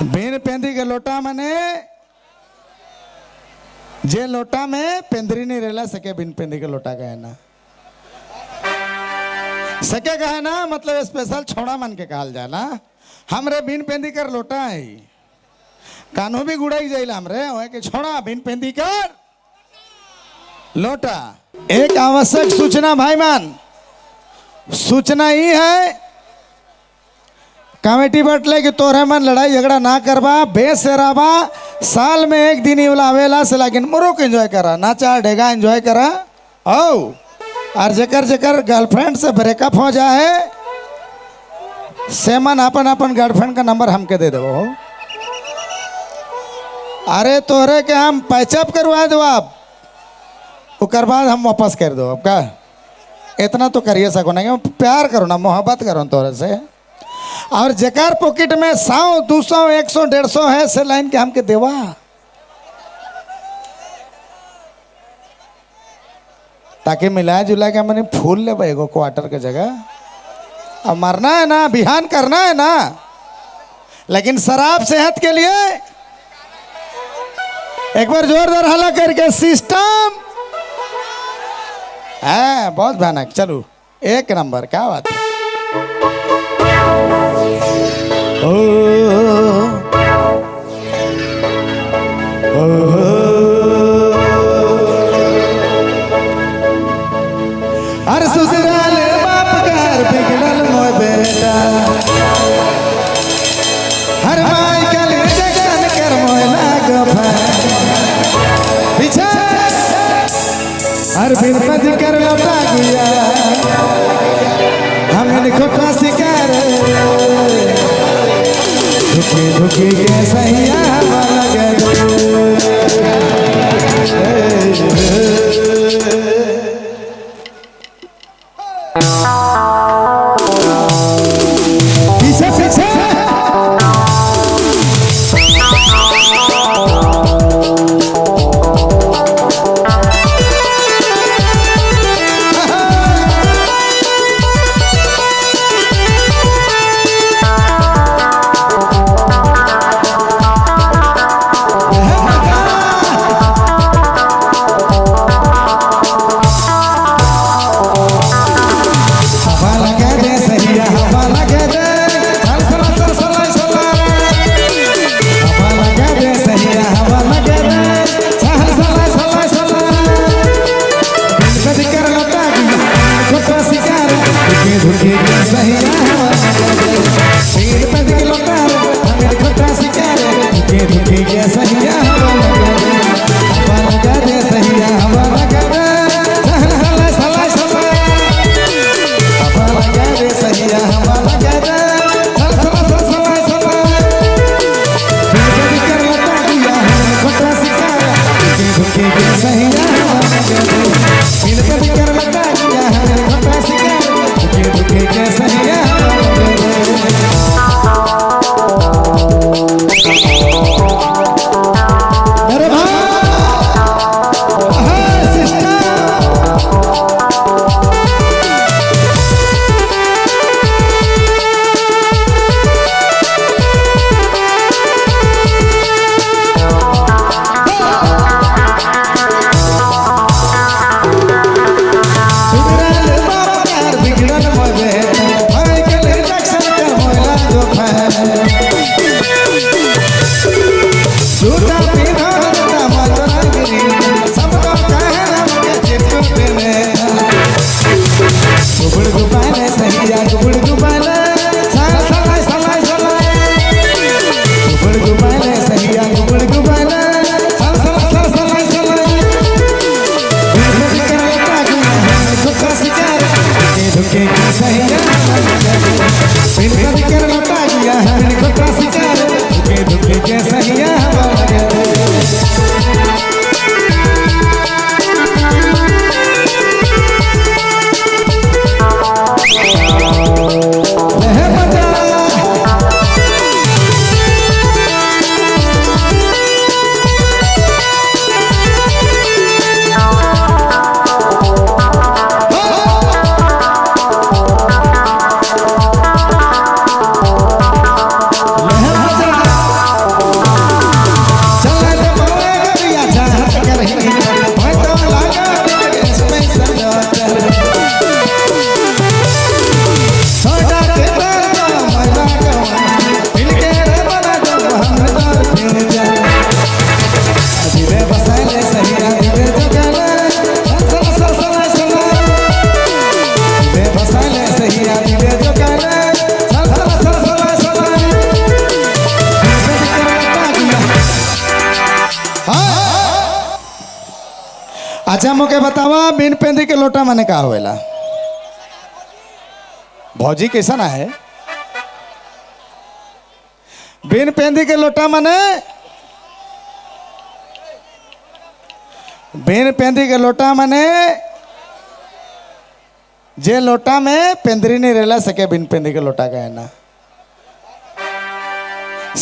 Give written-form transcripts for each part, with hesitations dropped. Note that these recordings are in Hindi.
बीन पेंदी के लोटा मने जे लोटा में पेंदरी नहीं रेला सके बिन पेंदी के लोटा का है ना सके का है ना मतलब स्पेशल छोड़ा मन के कहल जाए ना हमरे बिन पेंदी कर लोटा है कानू भी गुड़ाई जाइल हमरे ओए के छोड़ा बिन पेंदी कर लोटा। एक आवश्यक सूचना भाई मान सूचना ही है कमेटी बटले कि तोरे मन लड़ाई झगड़ा ना करबा बेसराबा साल में एक दिन ही आवेला से लेकिन मुरुक एंजॉय करा नाचा डेगा एंजॉय करा ओ और जेकर जेकर गर्लफ्रेंड से ब्रेकअप हो जाए सेमन अपन अपन गर्लफ्रेंड का नंबर हमके दे दो। अरे तोरे के हम पैचअप करवा दो आप उसके बाद हम वापस कर दो अब का इतना तो करिए सको नहीं प्यार करो ना मोहब्बत करो तोरे से और जेकर पॉकेट में 100 200 100 150 है से लाइन के हमके देवा ताकि मिला जुला के मैंने फूल ले एगो क्वार्टर के जगह अब मरना है ना बिहान करना है ना लेकिन शराब सेहत के लिए एक बार जोरदार हल्ला करके सिस्टम है बहुत भयानक। चलो एक नंबर क्या बात है। ओ, ओ, ओ, अरे ससुराल बाप घर बिगड़ल मोय बेटा हर माइकल जैक्सन कर मोय लागो पीछे हर बिन पद कर लौटा गुया हम खोटा शिकार धुकी धुकी के सैया पीछे पीछे अच्छा मुके बतावा बिन पेंदी के लोटा मने का होवेला भौजी कैसा ना है बिन पेंदी के लोटा मने बिन पेंदी के लोटा मने जे लोटा में पेंदरी नहीं रेला सके बिन पेंदी के लोटा का है ना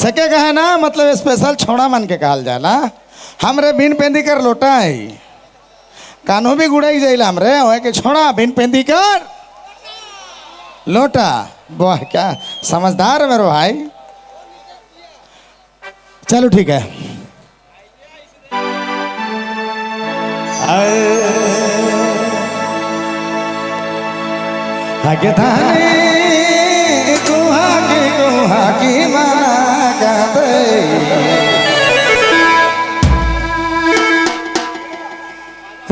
सके का है ना मतलब स्पेशल छोड़ा मन के कहल जाला हमरे बिन पेंदी कर लोटा है कानू भी गुड़ाई जाइला हमरे ओए के छोड़ा बिन पेंदी कर लोटा वाह क्या समझदार है मेरे भाई चलो ठीक है आगे धाने गुहा की माँ का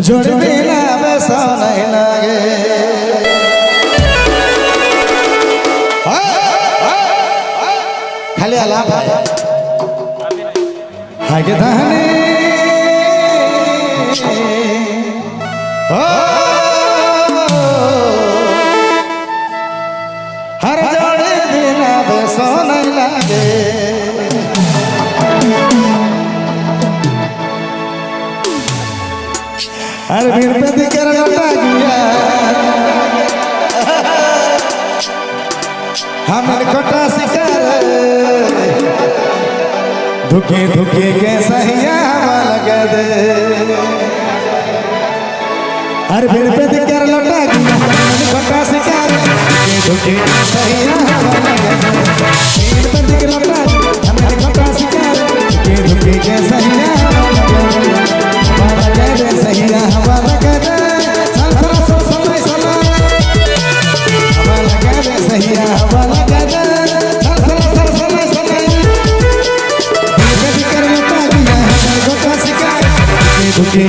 जोड़ देना वैसा नहीं लगे खाली अलाप आगे धाने हर जोड़े बिना वैसा नहीं लगे हर भीड़ पे दिकर लौटा गया हमें खोटा शिकार धुके धुके के सहिया लगा दे हर भीड़ पे दिकर लौटा गया हमें खोटा शिकार धुके के सहिया लगा दे भीड़ पे दिकर लौटा हमें खोटा शिकार धुके के सहिया सहिया हवा लगा दे सलसला सलसला सला हवा लगा दे सहिया हवा लगा दे सलसला सलसला सला दिल कर लौटा दिया हमारे गोटा शिकार धुके